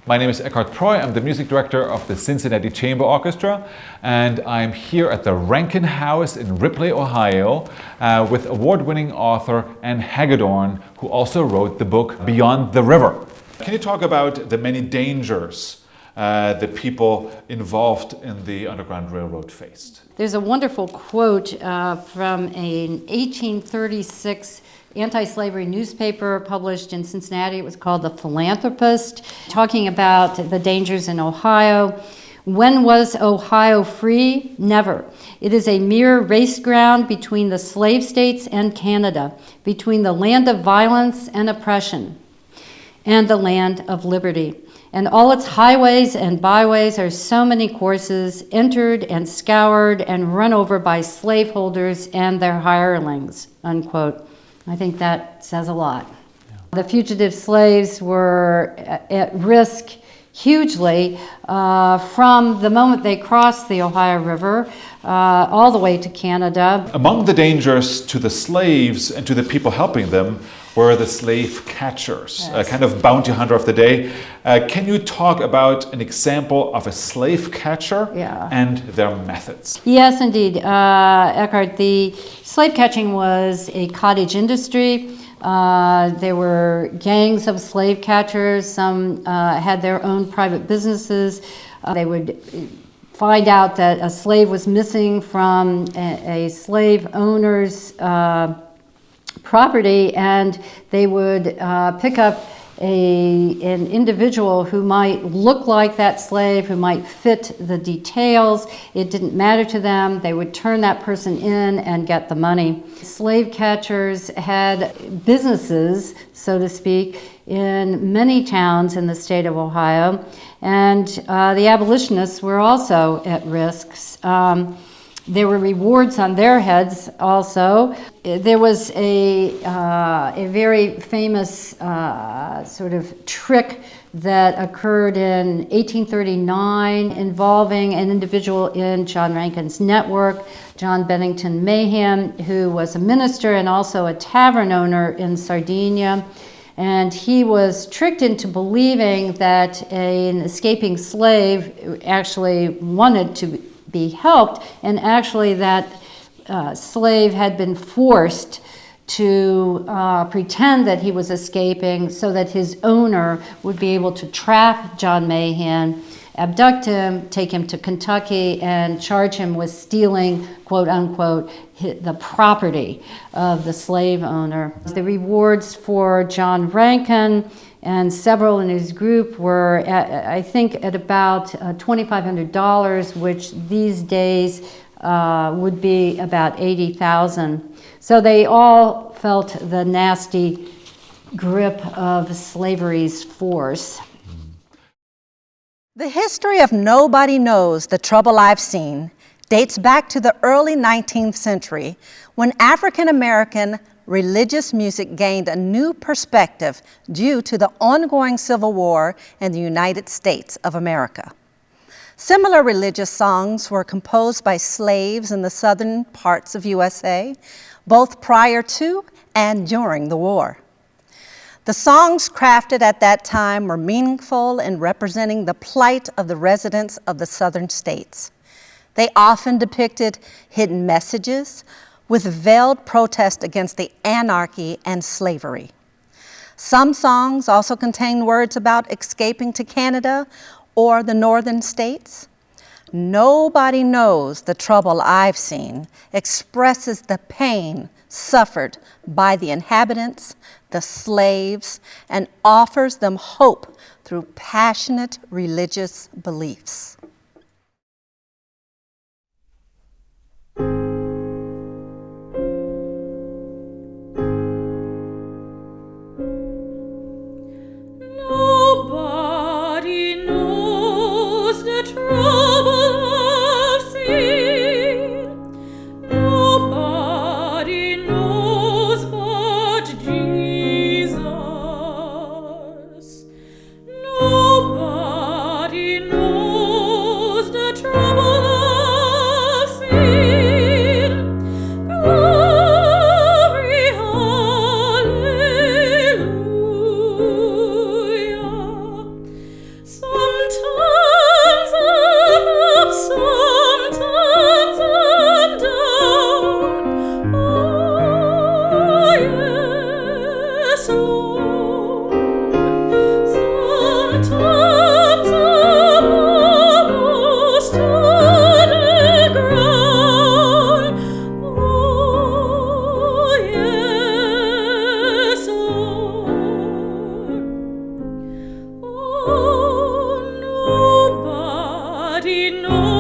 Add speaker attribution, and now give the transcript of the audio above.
Speaker 1: My name is Eckart Preu. I'm the music director of the Cincinnati Chamber Orchestra, and I'm here at the Rankin House in Ripley, Ohio, with award-winning author Anne Hagedorn, who also wrote the book Beyond the River. Can you talk about the many dangers that people involved in the Underground Railroad faced?
Speaker 2: There's a wonderful quote from an 1836 anti-slavery newspaper published in Cincinnati. It was called The Philanthropist, talking about the dangers in Ohio. When was Ohio free? Never. It is a mere race ground between the slave states and Canada, between the land of violence and oppression and the land of liberty. And all its highways and byways are so many courses, entered and scoured and run over by slaveholders and their hirelings, unquote. I think that says a lot. Yeah. The fugitive slaves were at risk hugely from the moment they crossed the Ohio River all the way to Canada.
Speaker 1: Among the dangers to the slaves and to the people helping them were the slave catchers, yes. A kind of bounty hunter of the day. Can you talk about an example of a slave catcher and their methods?
Speaker 2: Yes, indeed. Eckart, the slave catching was a cottage industry. There were gangs of slave catchers. Some had their own private businesses. They would find out that a slave was missing from a slave owner's property, and they would pick up an individual who might look like that slave, who might fit the details. It didn't matter to them. They would turn that person in and get the money. Slave catchers had businesses, so to speak, in many towns in the state of Ohio, and the abolitionists were also at risk. There were rewards on their heads also. There was a very famous sort of trick that occurred in 1839 involving an individual in John Rankin's network, John Bennington Mayhem, who was a minister and also a tavern owner in Sardinia. And he was tricked into believing that an escaping slave actually wanted to be helped, and actually that slave had been forced to pretend that he was escaping so that his owner would be able to trap John Mayhem, abduct him, take him to Kentucky, and charge him with stealing, quote unquote, the property of the slave owner. The rewards for John Rankin and several in his group were, I think, at about $2,500, which these days would be about $80,000. So they all felt the nasty grip of slavery's force.
Speaker 3: The history of Nobody Knows the Trouble I've Seen dates back to the early 19th century when African American religious music gained a new perspective due to the ongoing Civil War in the United States of America. Similar religious songs were composed by slaves in the southern parts of USA, both prior to and during the war. The songs crafted at that time were meaningful in representing the plight of the residents of the southern states. They often depicted hidden messages with veiled protest against the anarchy and slavery. Some songs also contain words about escaping to Canada or the northern states. Nobody Knows the Trouble I've Seen expresses the pain suffered by the inhabitants, the slaves, and offers them hope through passionate religious beliefs.
Speaker 4: Nobody knows nobody knows.